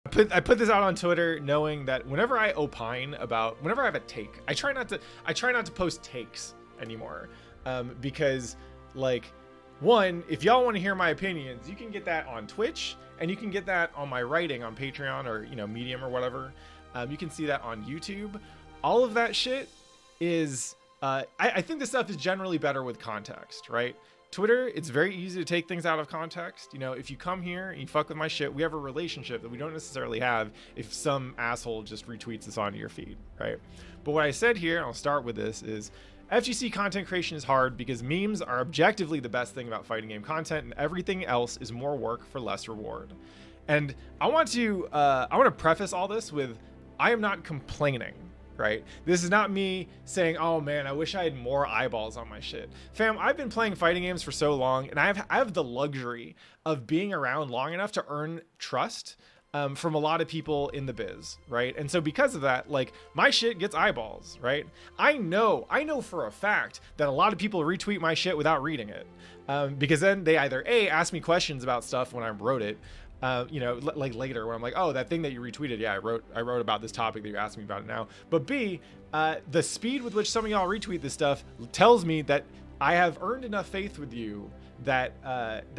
I put this out on Twitter knowing that whenever I have a take, I try not to post takes anymore, because like, one, if y'all want to hear my opinions, you can get that on Twitch, and you can get that on my writing on Patreon or Medium or whatever. You can see that on YouTube. All of that shit is I think this stuff is generally better with context, right? Twitter, it's very easy to take things out of context. If you come here and you fuck with my shit, we have a relationship that we don't necessarily have if some asshole just retweets this onto your feed, right? But what I said here, and I'll start with this, is FGC content creation is hard because memes are objectively the best thing about fighting game content, and everything else is more work for less reward. And I want to preface all this with, I am not complaining. Right? This is not me saying, oh man, I wish I had more eyeballs on my shit. Fam, I've been playing fighting games for so long, and I have the luxury of being around long enough to earn trust from a lot of people in the biz, right? And so because of that, like, my shit gets eyeballs, right? I know for a fact that a lot of people retweet my shit without reading it, because then they either ask me questions about stuff when I wrote it, like later when I'm like, oh, that thing that you retweeted, yeah, I wrote about this topic that you're asking me about it now. But B, the speed with which some of y'all retweet this stuff tells me that I have earned enough faith with you that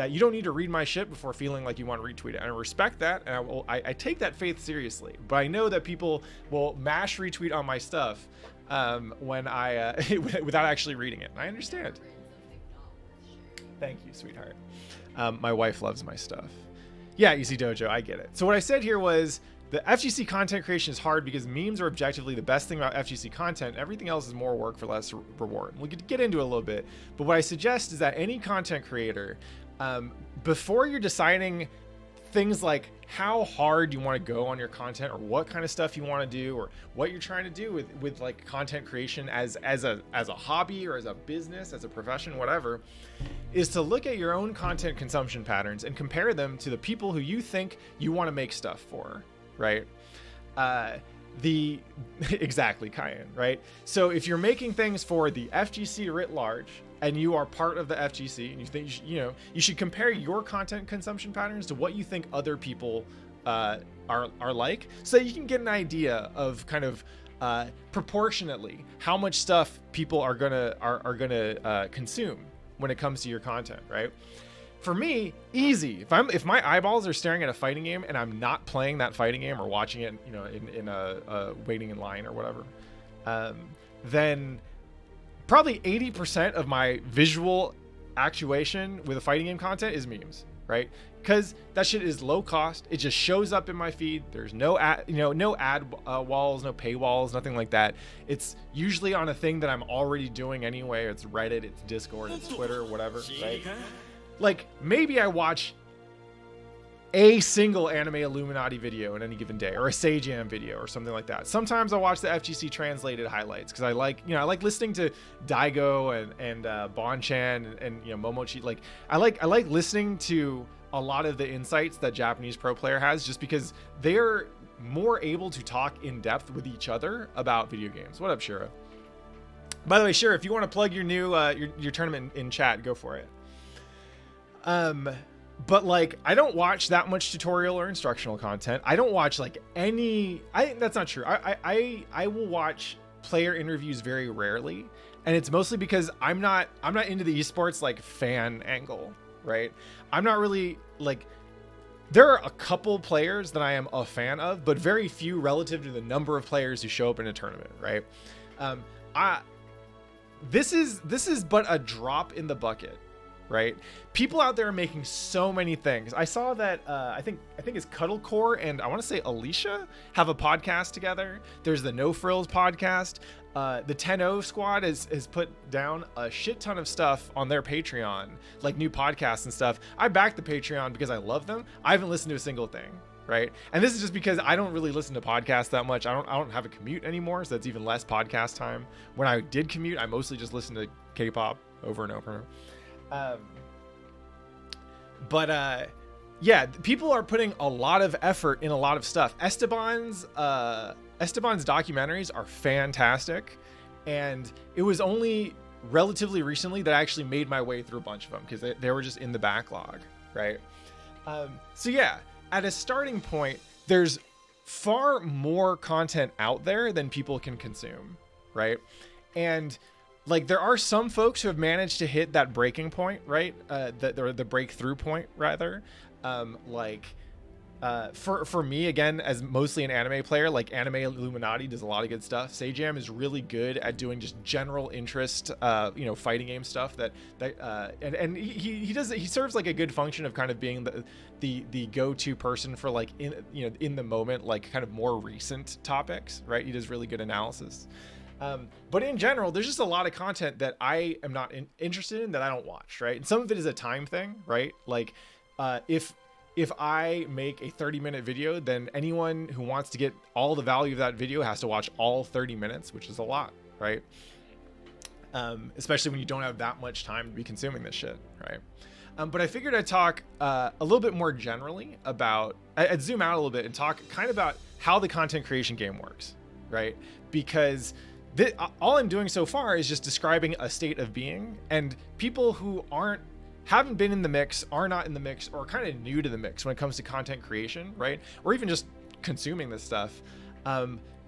you don't need to read my shit before feeling like you want to retweet it. And I respect that, and I take that faith seriously. But I know that people will mash retweet on my stuff when I without actually reading it. And I understand. Thank you, sweetheart. My wife loves my stuff. Yeah, Easy Dojo, I get it. So what I said here was, the FGC content creation is hard because memes are objectively the best thing about FGC content. Everything else is more work for less reward. We'll get into it a little bit, but what I suggest is that any content creator, before you're deciding things like how hard you want to go on your content, or what kind of stuff you want to do, or what you're trying to do with like content creation as a hobby or as a business, as a profession, whatever, is to look at your own content consumption patterns and compare them to the people who you think you want to make stuff for, right? Exactly, Cayenne, right? So if you're making things for the FGC writ large, and you are part of the FGC, and you think you should compare your content consumption patterns to what you think other people are like, so that you can get an idea of kind of proportionately how much stuff people are gonna consume when it comes to your content, right? For me, easy. If my eyeballs are staring at a fighting game and I'm not playing that fighting game or watching it, in a waiting in line or whatever, then probably 80% of my visual actuation with a fighting game content is memes, right? Because that shit is low cost. It just shows up in my feed. There's no ad, no ad walls, no paywalls, nothing like that. It's usually on a thing that I'm already doing anyway. It's Reddit, it's Discord, it's Twitter, whatever, right? Like, maybe I watch a single anime Illuminati video in any given day, or a Sage-Am video or something like that. Sometimes I watch the FGC translated highlights because I like listening to Daigo and Bonchan and Momochi. Like I like listening to a lot of the insights that Japanese pro player has, just because they're more able to talk in depth with each other about video games. What up, Shira? By the way, Shira, if you want to plug your new your tournament in chat, go for it. But like, I don't watch that much tutorial or instructional content. I don't watch like that's not true. I will watch player interviews very rarely, and it's mostly because I'm not into the esports like fan angle, right? I'm not really like, there are a couple players that I am a fan of, but very few relative to the number of players who show up in a tournament, right? This is but a drop in the bucket, right? People out there are making so many things. I saw that I think it's Cuddlecore and I want to say Alicia have a podcast together. There's the No Frills podcast. The 10-0 squad has put down a shit ton of stuff on their Patreon, like new podcasts and stuff. I back the Patreon because I love them. I haven't listened to a single thing, right? And this is just because I don't really listen to podcasts that much. I don't have a commute anymore, so that's even less podcast time. When I did commute, I mostly just listened to K-pop over and over. Yeah, people are putting a lot of effort in a lot of stuff. Esteban's documentaries are fantastic, and it was only relatively recently that I actually made my way through a bunch of them because they were just in the backlog, right? So yeah, at a starting point, there's far more content out there than people can consume, right? And like there are some folks who have managed to hit that breaking point, right? The breakthrough point rather. For me, again, as mostly an anime player, like Anime Illuminati does a lot of good stuff. Sajam is really good at doing just general interest, fighting game stuff and he serves like a good function of kind of being the go-to person for like in the moment, like kind of more recent topics, right? He does really good analysis. But in general, there's just a lot of content that I am not interested in, that I don't watch, right? And some of it is a time thing, right? Like, if I make a 30-minute video, then anyone who wants to get all the value of that video has to watch all 30 minutes, which is a lot, right? Especially when you don't have that much time to be consuming this shit, right? But I figured I'd talk a little bit more generally about, I'd zoom out a little bit and talk kind of about how the content creation game works, right? Because all I'm doing so far is just describing a state of being, and people who haven't been in the mix, are not in the mix, or kind of new to the mix when it comes to content creation, right? Or even just consuming this stuff,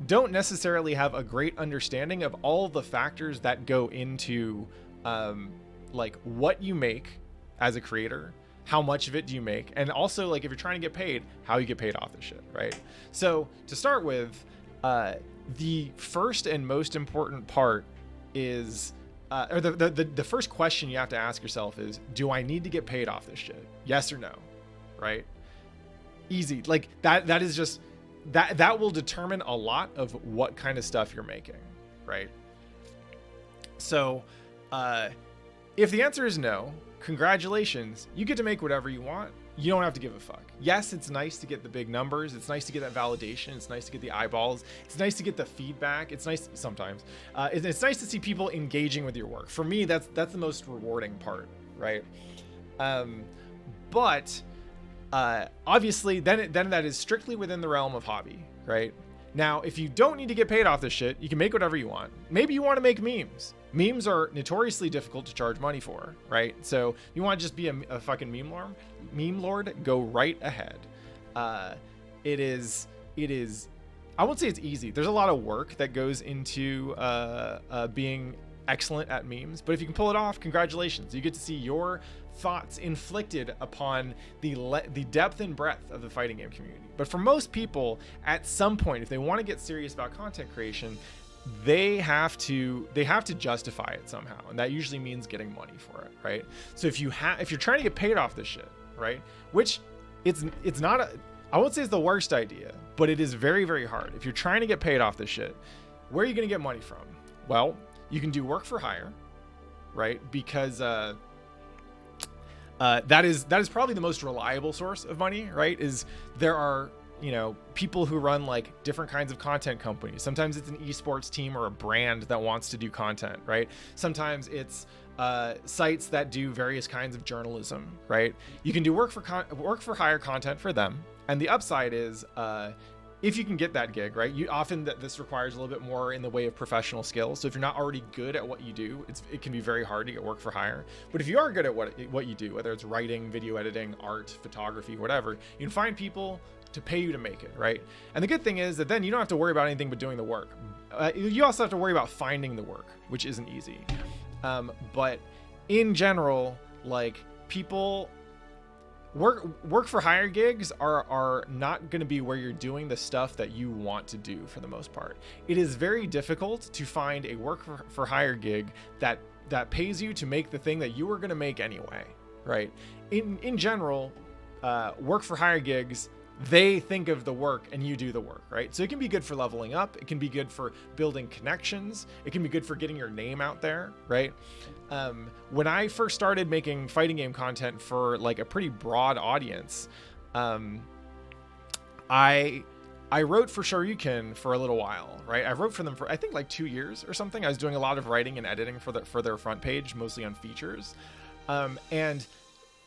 don't necessarily have a great understanding of all the factors that go into like what you make as a creator, how much of it do you make, and also like if you're trying to get paid, how you get paid off this shit, right? So to start with, the first and most important part is or the first question you have to ask yourself is, do I need to get paid off this shit? Yes or no, right? Easy. Like that is just, that will determine a lot of what kind of stuff you're making, right? So if the answer is no, congratulations, you get to make whatever you want. You don't have to give a fuck. Yes, it's nice to get the big numbers. It's nice to get that validation. It's nice to get the eyeballs. It's nice to get the feedback. It's nice sometimes. It's nice to see people engaging with your work. For me, that's the most rewarding part, right? But obviously, then that is strictly within the realm of hobby, right? Now, if you don't need to get paid off this shit, you can make whatever you want. Maybe you want to make memes. Memes are notoriously difficult to charge money for, right? So you want to just be a fucking meme lord, go right ahead. It is, I won't say it's easy. There's a lot of work that goes into being excellent at memes, but if you can pull it off, congratulations. You get to see your thoughts inflicted upon the depth and breadth of the fighting game community. But for most people, at some point, if they want to get serious about content creation, they have to justify it somehow, and that usually means getting money for it, right? So if you're trying to get paid off this shit, right, which it's not I won't say it's the worst idea, but it is very, very hard. If you're trying to get paid off this shit, where are you going to get money from? Well, you can do work for hire, right? Because that is probably the most reliable source of money, right? Is there are people who run like different kinds of content companies. Sometimes it's an esports team or a brand that wants to do content, right? Sometimes it's sites that do various kinds of journalism, right? You can do work for hire content for them, and the upside is if you can get that gig, right? This requires a little bit more in the way of professional skills. So if you're not already good at what you do, it can be very hard to get work for hire. But if you are good at what you do, whether it's writing, video editing, art, photography, whatever, you can find people to pay you to make it, right? And the good thing is that then you don't have to worry about anything but doing the work. You also have to worry about finding the work, which isn't easy. But in general, like people work for hire gigs are not going to be where you're doing the stuff that you want to do for the most part. It is very difficult to find a work for hire gig that pays you to make the thing that you were going to make anyway, right? In general, work for hire gigs, they think of the work and you do the work, right? So it can be good for leveling up. It can be good for building connections. It can be good for getting your name out there, right? When I first started making fighting game content for like a pretty broad audience, I wrote for Shoryuken for a little while, right? I wrote for them for I think like 2 years or something. I was doing a lot of writing and editing for their front page, mostly on features. And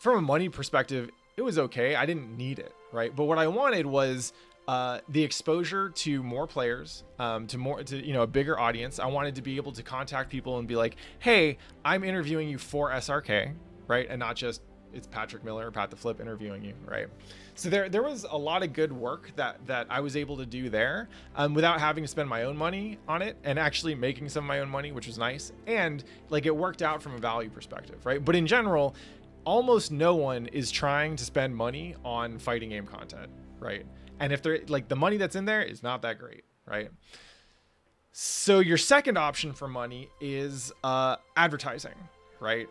from a money perspective, it was okay. I didn't need it, right? But what I wanted was the exposure to more players, to a bigger audience. I wanted to be able to contact people and be like, hey, I'm interviewing you for SRK, right? And not just it's Patrick Miller, Pat the Flip interviewing you, right? So there was a lot of good work that I was able to do there, without having to spend my own money on it, and actually making some of my own money, which was nice. And like, it worked out from a value perspective, right? But in general, almost no one is trying to spend money on fighting game content, right? And if they're like, the money that's in there is not that great, right? So your second option for money is advertising, right?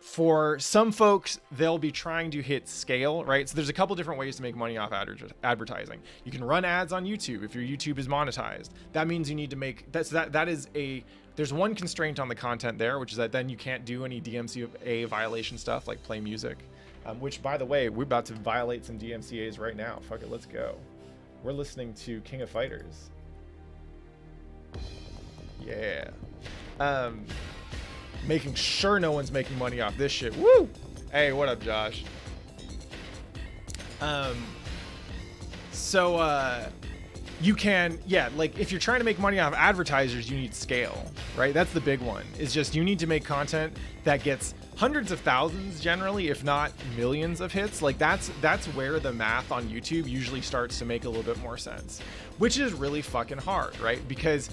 For some folks, they'll be trying to hit scale, right? So there's a couple different ways to make money off advertising. You can run ads on YouTube if your YouTube is monetized. That means you need to make there's one constraint on the content there, which is that then you can't do any DMCA violation stuff like play music, which, by the way, we're about to violate some DMCAs right now. Fuck it, let's go. We're listening to King of Fighters. Yeah. Making sure no one's making money off this shit. Woo! Hey, what up, Josh? You can, like, if you're trying to make money off advertisers, you need scale, right? That's the big one. Is just, you need to make content that gets hundreds of thousands generally, if not millions of hits. Like, that's where the math on YouTube usually starts to make a little bit more sense, which is really fucking hard, right? Because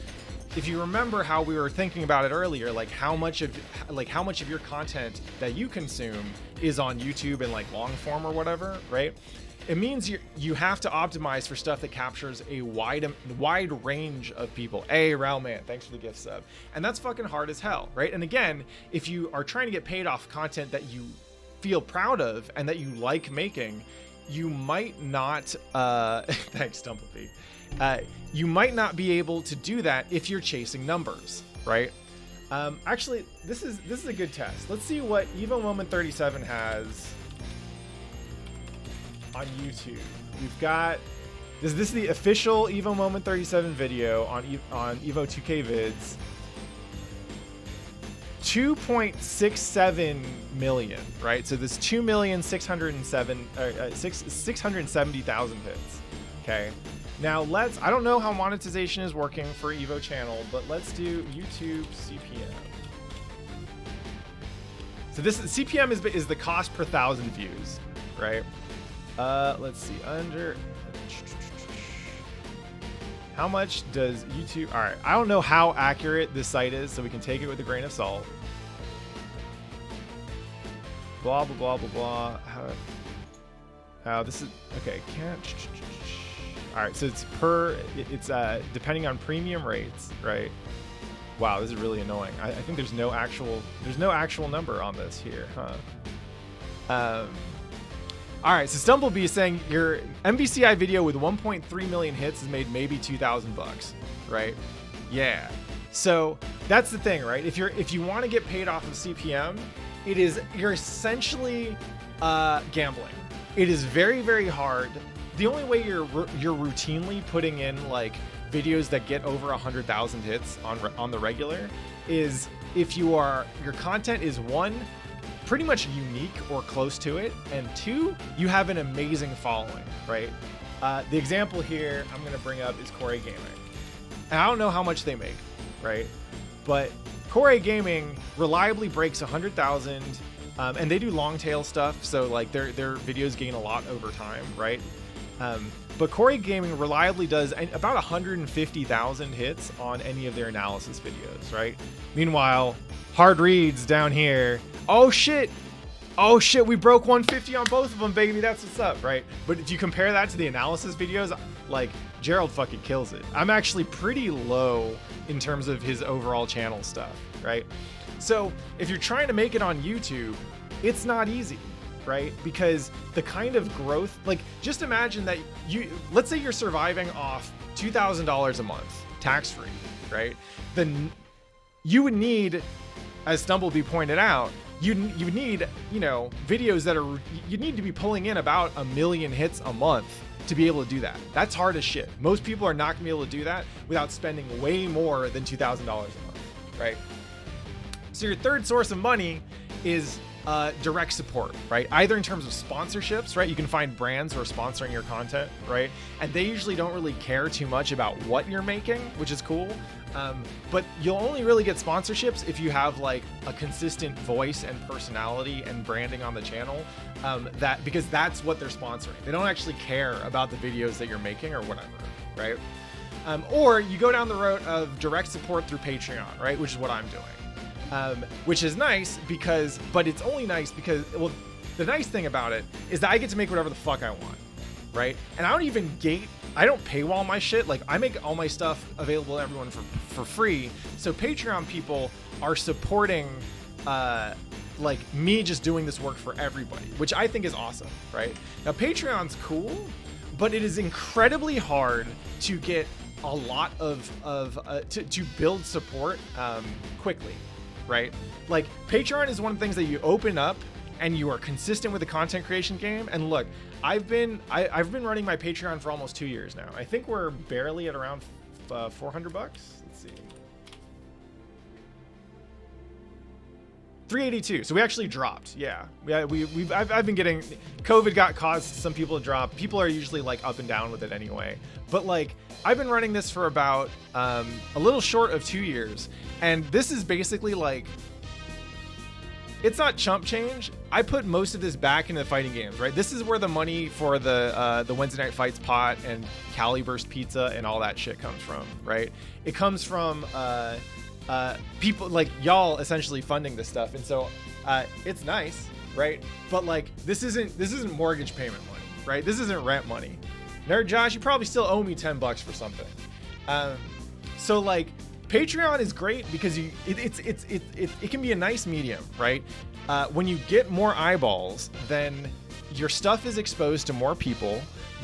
if you remember how we were thinking about it earlier, like how much of your content that you consume is on YouTube in like long form or whatever, right? It means you have to optimize for stuff that captures a wide range of people. Hey, Railman, thanks for the gift sub. And that's fucking hard as hell, right? And again, if you are trying to get paid off content that you feel proud of and that you like making, you might not, thanks, Dumplebee. You might not be able to do that if you're chasing numbers, right? Actually, this is a good test. Let's see what Evo Moment 37 has on YouTube. We've got this is the official Evo Moment 37 video on Evo 2K vids. 2.67 million, right? So this 2,670,000 hits. Okay. Now I don't know how monetization is working for Evo channel, but let's do YouTube CPM. So this CPM is the cost per 1,000 views, right? Let's see, how much does YouTube? All right, I don't know how accurate this site is, so we can take it with a grain of salt. Blah blah blah blah blah. How this is okay? All right, so it's depending on premium rates, right? Wow, this is really annoying. I think there's no actual number on this here, huh? All right, so Stumblebee is saying your MVCI video with 1.3 million hits has made maybe $2,000, right? Yeah. So that's the thing, right? If you want to get paid off of CPM, you're essentially gambling. It is very, very hard. The only way you're routinely putting in like videos that get over 100,000 hits on the regular is if your content is one, pretty much unique or close to it, and two, you have an amazing following, right? The example here I'm gonna bring up is Core Gaming. And I don't know how much they make, right? But Core Gaming reliably breaks 100,000, and they do long tail stuff, so like their videos gain a lot over time, right? But Core Gaming reliably does about 150,000 hits on any of their analysis videos, right? Meanwhile, Hard Reads down here, oh shit, we broke 150 on both of them, baby, that's what's up, right? But if you compare that to the analysis videos, like, Gerald fucking kills it. I'm actually pretty low in terms of his overall channel stuff, right? So if you're trying to make it on YouTube, it's not easy, right? Because the kind of growth, like, just imagine that let's say you're surviving off $2,000 a month, tax-free, right? Then you would need, as Stumblebee pointed out, you need, videos that you need to be pulling in about 1 million hits a month to be able to do that. That's hard as shit. Most people are not gonna be able to do that without spending way more than $2,000 a month, right? So your third source of money is direct support, right? Either in terms of sponsorships, right? You can find brands who are sponsoring your content, right? And they usually don't really care too much about what you're making, which is cool. But you'll only really get sponsorships if you have like a consistent voice and personality and branding on the channel, because that's what they're sponsoring. They don't actually care about the videos that you're making or whatever, right? Or you go down the road of direct support through Patreon, right? Which is what I'm doing. Which is nice but it's only nice because, well, the nice thing about it is that I get to make whatever the fuck I want, right? And I don't paywall my shit. Like, I make all my stuff available to everyone for free. So Patreon people are supporting, like, me just doing this work for everybody, which I think is awesome, right? Now, Patreon's cool, but it is incredibly hard to get a lot to build support quickly, right? Like, Patreon is one of the things that you open up and you are consistent with the content creation game. And look, I've been running my Patreon for almost 2 years now. I think we're barely at around $400. Let's see. 382. So we actually dropped. Yeah. I've been getting, COVID caused some people to drop. People are usually like up and down with it anyway. But like, I've been running this for about a little short of 2 years. And this is basically like, it's not chump change. I put most of this back into the fighting games, right? This is where the money for the Wednesday Night Fights pot and Cali Burst Pizza and all that shit comes from, right? It comes from people like y'all essentially funding this stuff. And so it's nice, right? But like, this isn't mortgage payment money, right? This isn't rent money. Nerd Josh, you probably still owe me $10 for something. So like, Patreon is great because it can be a nice medium, right? When you get more eyeballs, then your stuff is exposed to more people,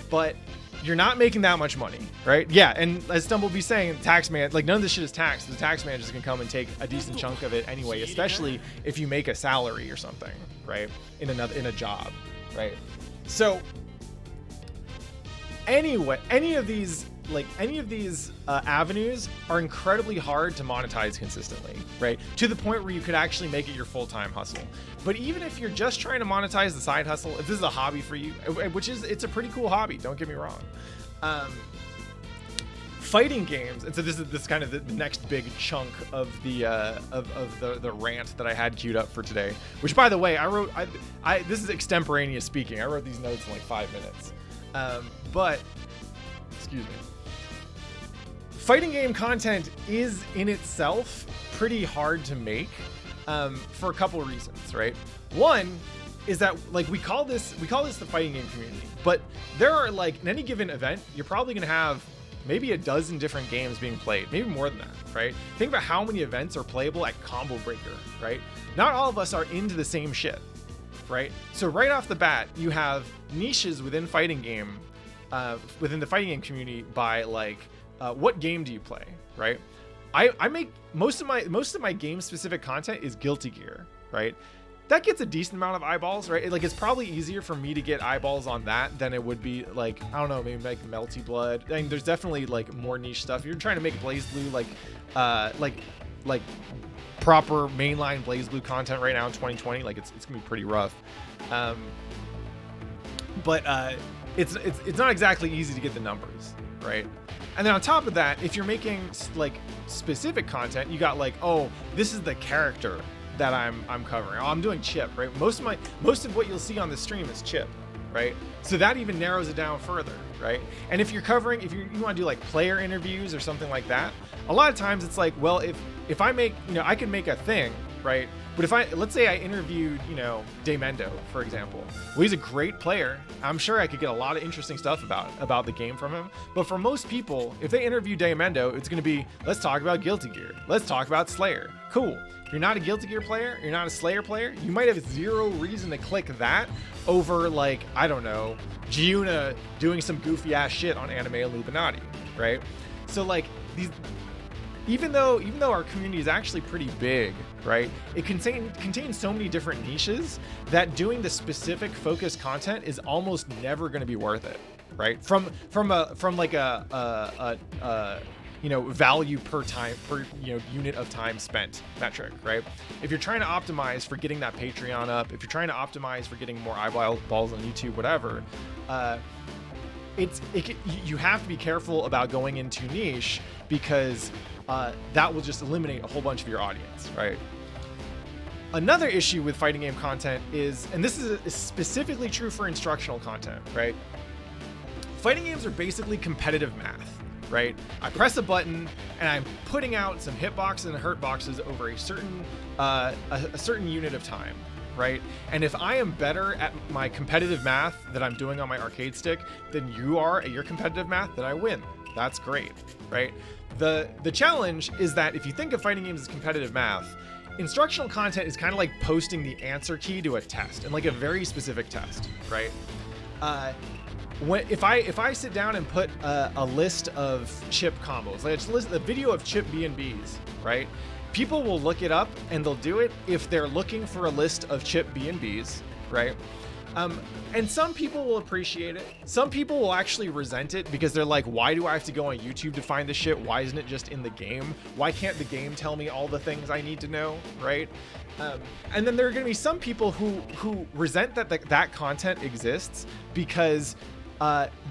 but you're not making that much money, right? Yeah, and as Stumblebee's saying, Taxman, like, none of this shit is taxed. The tax man just can come and take a decent chunk of it anyway, especially if you make a salary or something, right? In a job, right? So anyway, any of these avenues are incredibly hard to monetize consistently, right? To the point where you could actually make it your full-time hustle. But even if you're just trying to monetize the side hustle, if this is a hobby for you, it's a pretty cool hobby, don't get me wrong. Fighting games, and so this is kind of the next big chunk of the rant that I had queued up for today. Which, by the way, this is extemporaneous speaking. I wrote these notes in like 5 minutes. But excuse me. Fighting game content is in itself pretty hard to make for a couple of reasons, right? One is that, like, we call this the fighting game community, but there are, like, in any given event, you're probably gonna have maybe a dozen different games being played, maybe more than that, right? Think about how many events are playable at Combo Breaker, right? Not all of us are into the same shit, right? So right off the bat, you have niches within fighting game, within the fighting game community by, like, what game do you play, right? I make most of my game specific content is Guilty Gear, right? That gets a decent amount of eyeballs, right? Like, it's probably easier for me to get eyeballs on that than it would be, like, I don't know, maybe like Melty Blood. I mean, there's definitely like more niche stuff. You're trying to make BlazBlue like proper mainline BlazBlue content right now in 2020. Like, it's gonna be pretty rough. But it's not exactly easy to get the numbers, right? And then on top of that, if you're making like specific content, you got like, oh, this is the character that I'm covering. Oh, I'm doing Chip, right? Most of what you'll see on the stream is Chip, right? So that even narrows it down further, right? And if you want to do like player interviews or something like that, a lot of times it's like, well, if I make, I can make a thing, right? But let's say I interviewed, Daemendo, for example. Well, he's a great player. I'm sure I could get a lot of interesting stuff about the game from him. But for most people, if they interview Daemendo, it's going to be, let's talk about Guilty Gear. Let's talk about Slayer. Cool. If you're not a Guilty Gear player, you're not a Slayer player, you might have zero reason to click that over, like, I don't know, Giuna doing some goofy ass shit on Anime Illuminati, right? So, like, even though our community is actually pretty big, right? It contains so many different niches that doing the specific focused content is almost never going to be worth it, right? From like a value per unit of time spent metric, right? If you're trying to optimize for getting that Patreon up, if you're trying to optimize for getting more eyeballs on YouTube, whatever, you have to be careful about going into niche, because that will just eliminate a whole bunch of your audience, right? Another issue with fighting game content is, and this is specifically true for instructional content, right? Fighting games are basically competitive math, right? I press a button and I'm putting out some hitboxes and hurt boxes over a certain unit of time, right? And if I am better at my competitive math that I'm doing on my arcade stick than you are at your competitive math, then I win. That's great, right? The challenge is that if you think of fighting games as competitive math, instructional content is kind of like posting the answer key to a test, and like a very specific test, right? If I sit down and put a list of chip combos, like a video of chip B&Bs, right? People will look it up and they'll do it if they're looking for a list of chip B&Bs, right? And some people will appreciate it. Some people will actually resent it because they're like, why do I have to go on YouTube to find this shit? Why isn't it just in the game? Why can't the game tell me all the things I need to know, right? And then there are going to be some people who resent that content exists because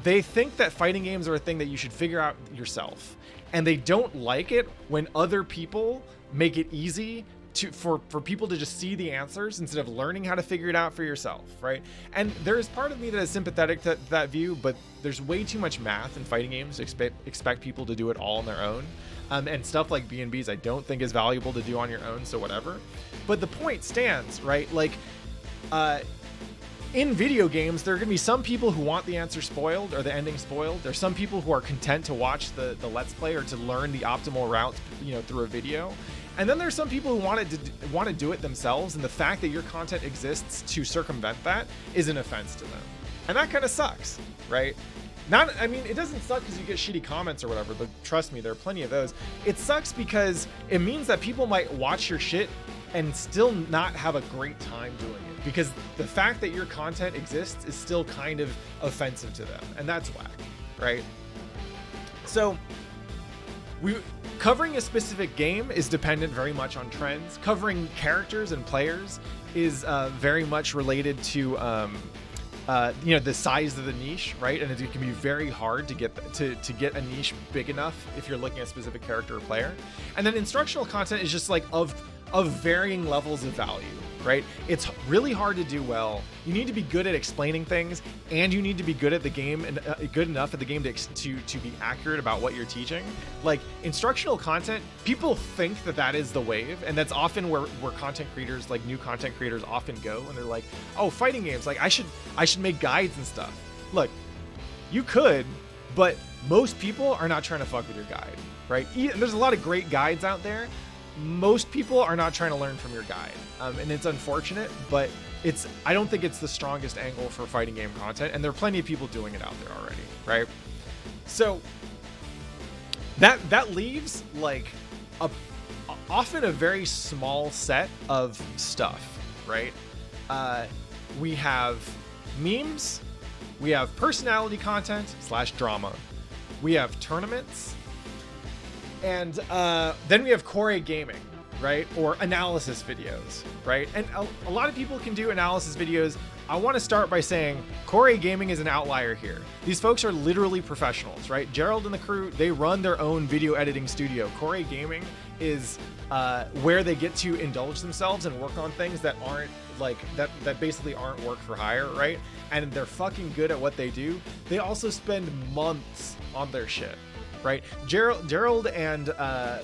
they think that fighting games are a thing that you should figure out yourself. And they don't like it when other people make it easy for people to just see the answers instead of learning how to figure it out for yourself, right? And there's part of me that is sympathetic to that view, but there's way too much math in fighting games to expect people to do it all on their own. And stuff like B&Bs I don't think is valuable to do on your own, so whatever. But the point stands, right? Like, in video games, there are going to be some people who want the answer spoiled or the ending spoiled. There's some people who are content to watch the Let's Play or to learn the optimal route, through a video. And then there's some people who want to do it themselves, and the fact that your content exists to circumvent that is an offense to them. And that kind of sucks, right? It doesn't suck because you get shitty comments or whatever, but trust me, there are plenty of those. It sucks because it means that people might watch your shit and still not have a great time doing it, because the fact that your content exists is still kind of offensive to them, and that's whack, right? So covering a specific game is dependent very much on trends. Covering characters and players is very much related to the size of the niche, right? And it can be very hard to get a niche big enough if you're looking at a specific character or player. And then instructional content is just like of varying levels of value, right? It's really hard to do well. You need to be good at explaining things, and you need to be good at the game and good enough at the game to be accurate about what you're teaching. Like, instructional content, people think that is the wave, and that's often where content creators, like new content creators, often go, and they're like, oh, fighting games, like I should make guides and stuff. Look, you could, but most people are not trying to fuck with your guide, right? And there's a lot of great guides out there. Most people are not trying to learn from your guide, and it's unfortunate, but I don't think it's the strongest angle for fighting game content, and there are plenty of people doing it out there already, right? So that leaves like often a very small set of stuff, right? We have memes, we have personality content / drama, we have tournaments, and then we have core gaming, right? Or analysis videos, right? And a lot of people can do analysis videos. I want to start by saying core gaming is an outlier here. These folks are literally professionals, right? Gerald and the crew, they run their own video editing studio. Core gaming is where they get to indulge themselves and work on things that aren't like that basically aren't work for hire, right? And they're fucking good at what they do. They also spend months on their shit, right? Gerald and the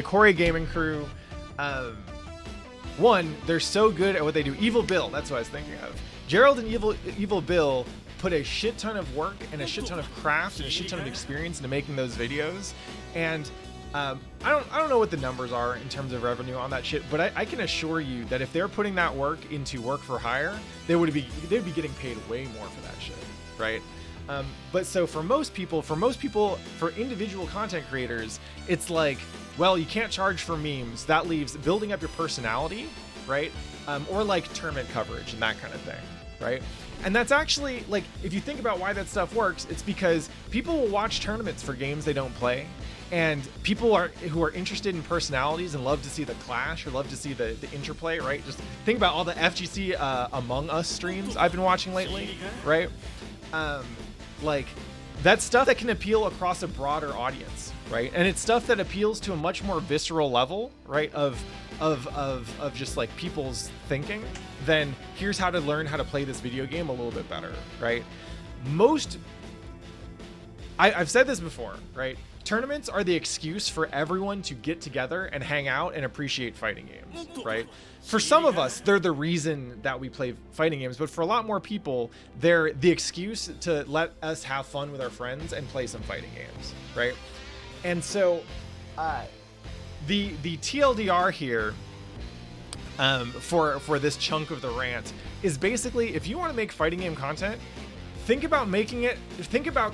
core gaming crew, one, they're so good at what they do. Evil Bill, that's what I was thinking of. Gerald and Evil Bill put a shit ton of work and a shit ton of craft and a shit ton of experience into making those videos. And I don't know what the numbers are in terms of revenue on that shit, but I can assure you that if they're putting that work into work for hire, they'd be getting paid way more for that shit, right? But so for most people, for individual content creators, it's like, well, you can't charge for memes. That leaves building up your personality, right? Or like tournament coverage and that kind of thing. right? And that's actually, like, if you think about why that stuff works, it's because people will watch tournaments for games they don't play, and people who are interested in personalities and love to see the clash or love to see the interplay, right? Just think about all the FGC Among Us streams I've been watching lately, right? Like, that's stuff that can appeal across a broader audience, right? And it's stuff that appeals to a much more visceral level, right? Of just like people's thinking than here's how to learn how to play this video game a little bit better, right? I've said this before, right? Tournaments are the excuse for everyone to get together and hang out and appreciate fighting games, right? For some of us, they're the reason that we play fighting games, but for a lot more people, they're the excuse to let us have fun with our friends and play some fighting games, right? And so the TLDR here for this chunk of the rant is basically, if you want to make fighting game content, think about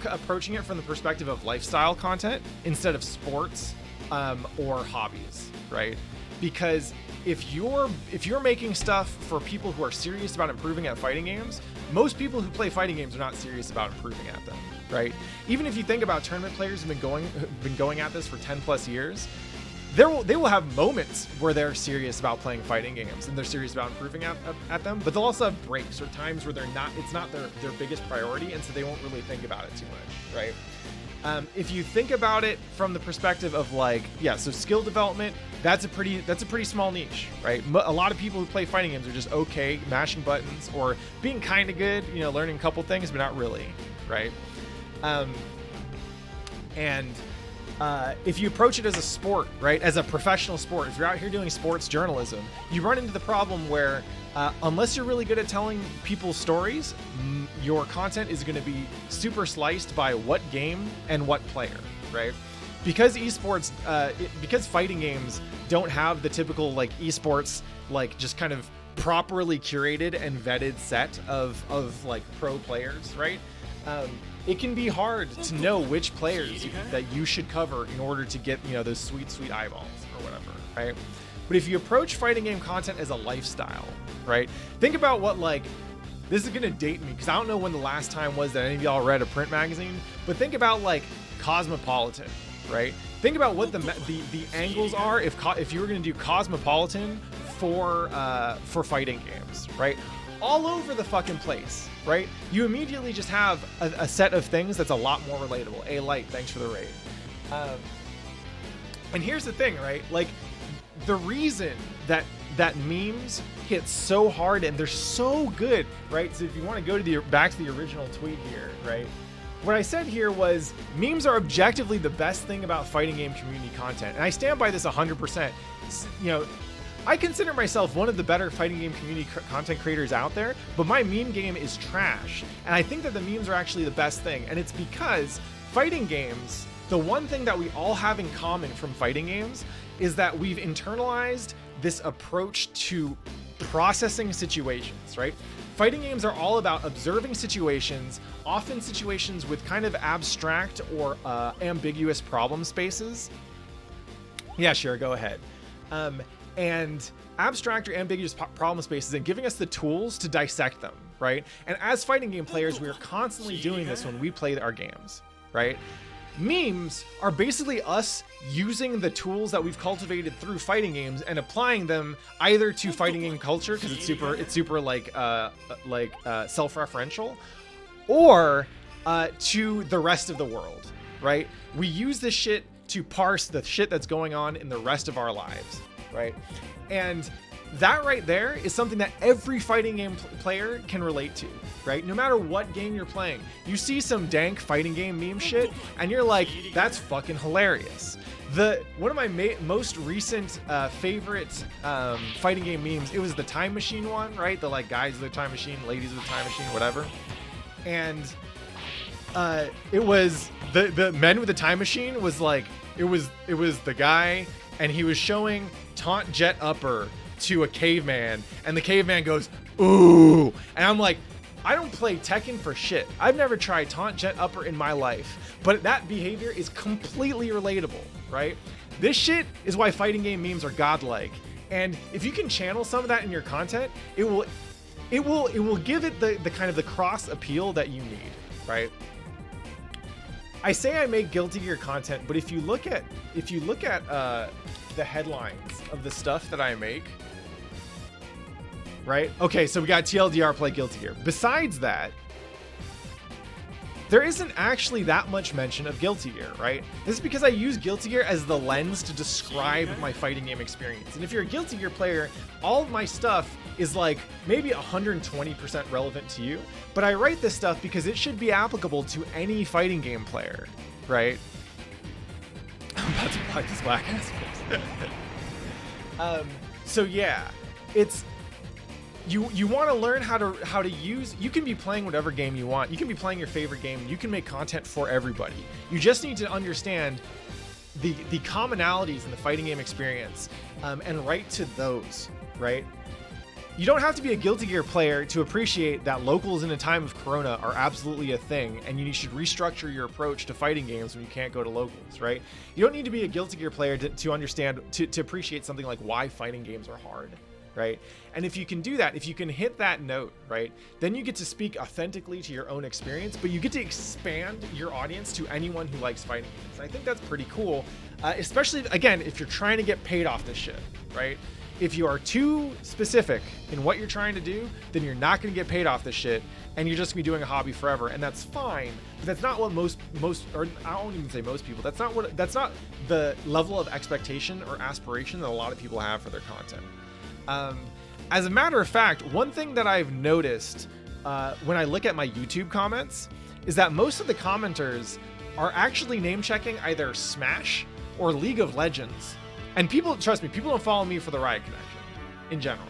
approaching it from the perspective of lifestyle content instead of sports or hobbies, right? Because if you're making stuff for people who are serious about improving at fighting games, most people who play fighting games are not serious about improving at them, right? Even if you think about tournament players who've been going at this for 10 plus years, they will have moments where they're serious about playing fighting games and they're serious about improving at them, but they'll also have breaks or times where it's not their biggest priority, and so they won't really think about it too much, right? If you think about it from the perspective of like, so skill development, that's a pretty small niche, right? A lot of people who play fighting games are just okay mashing buttons or being kind of good, learning a couple things, but not really, right? If you approach it as a sport, right, as a professional sport, if you're out here doing sports journalism, you run into the problem where unless you're really good at telling people stories, your content is going to be super sliced by what game and what player, right? Because esports, because fighting games don't have the typical like esports, like just kind of properly curated and vetted set of like pro players, right? It can be hard to know which players that you should cover in order to get, those sweet eyeballs or whatever, right? But if you approach fighting game content as a lifestyle, right? Think about what, like, this is gonna date me because I don't know when the last time was that any of y'all read a print magazine, but think about like Cosmopolitan, right? Think about what the angles are if you were gonna do Cosmopolitan for fighting games, right? All over the fucking place, right? You immediately just have a set of things that's a lot more relatable. A Light, thanks for the raid. And here's the thing, right? Like, the reason that memes hit so hard and they're so good, right? So if you want to go to back to the original tweet here, right? What I said here was memes are objectively the best thing about fighting game community content, and I stand by this 100%. I consider myself one of the better fighting game community content creators out there, but my meme game is trash. And I think that the memes are actually the best thing. And it's because fighting games, the one thing that we all have in common from fighting games is that we've internalized this approach to processing situations, right? Fighting games are all about observing situations, often situations with kind of abstract or ambiguous problem spaces. Yeah, sure, go ahead. And abstract or ambiguous problem spaces and giving us the tools to dissect them, right? And as fighting game players, we are constantly doing this when we play our games, right? Memes are basically us using the tools that we've cultivated through fighting games and applying them either to fighting game culture because it's super like self-referential, or to the rest of the world, right? We use this shit to parse the shit that's going on in the rest of our lives, right? And that right there is something that every fighting game player can relate to, right? No matter what game you're playing, you see some dank fighting game meme shit and you're like, that's fucking hilarious. One of my most recent favorite fighting game memes, it was the time machine one, right? The like guys with the time machine, ladies with the time machine, whatever. And it was the men with the time machine was like, it was the guy and he was showing taunt jet upper to a caveman, and the caveman goes, ooh. And I'm like, I don't play Tekken for shit. I've never tried taunt jet upper in my life, but that behavior is completely relatable, right? This shit is why fighting game memes are godlike. And if you can channel some of that in your content, it will it will give it the kind of the cross appeal that you need, right? I say I make Guilty Gear content, but if you look at the headlines of the stuff that I make, right? Okay, so we got TLDR play Guilty Gear. Besides that, there isn't actually that much mention of Guilty Gear, right? This is because I use Guilty Gear as the lens to describe my fighting game experience. And if you're a Guilty Gear player, all of my stuff is like maybe 120% relevant to you, but I write this stuff because it should be applicable to any fighting game player, right? I'm about to block this black ass face. So yeah, it's you want to learn how to use. You can be playing whatever game you want. You can be playing your favorite game. You can make content for everybody. You just need to understand the commonalities in the fighting game experience, and write to those, right? You don't have to be a Guilty Gear player to appreciate that locals in a time of Corona are absolutely a thing, and you should restructure your approach to fighting games when you can't go to locals, right? You don't need to be a Guilty Gear player to understand, to appreciate something like why fighting games are hard, right? And if you can do that, if you can hit that note, right, then you get to speak authentically to your own experience, but you get to expand your audience to anyone who likes fighting games. And I think that's pretty cool, especially, again, if you're trying to get paid off this shit, right? If you are too specific in what you're trying to do, then you're not going to get paid off this shit, and you're just going to be doing a hobby forever, and that's fine. But that's not what most, or I won't even say most people. That's not the level of expectation or aspiration that a lot of people have for their content. As a matter of fact, one thing that I've noticed when I look at my YouTube comments is that most of the commenters are actually name checking either Smash or League of Legends. And people, trust me, people don't follow me for the Riot connection in general,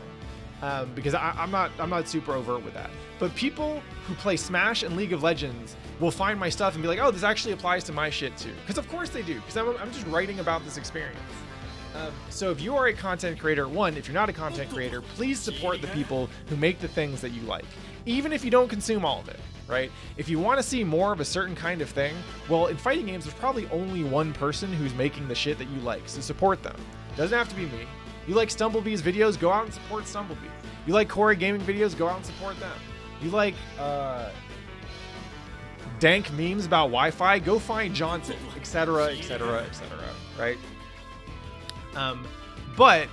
because I'm not super overt with that. But people who play Smash and League of Legends will find my stuff and be like, oh, this actually applies to my shit too. Because of course they do, because I'm just writing about this experience. So if you are a content creator, one, if you're not a content creator, please support the people who make the things that you like, even if you don't consume all of it, right? If you want to see more of a certain kind of thing, well, in fighting games, there's probably only one person who's making the shit that you like, so support them. Doesn't have to be me. You like Stumblebee's videos, go out and support Stumblebee. You like Corey Gaming videos, go out and support them. You like dank memes about Wi-Fi, go find Johnson, etc., etc., etc., right? But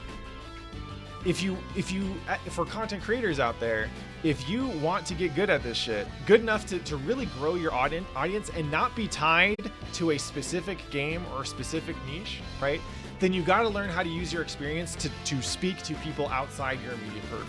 for content creators out there, if you want to get good at this shit, good enough to really grow your audience and not be tied to a specific game or a specific niche, right? Then you got to learn how to use your experience to speak to people outside your immediate purview.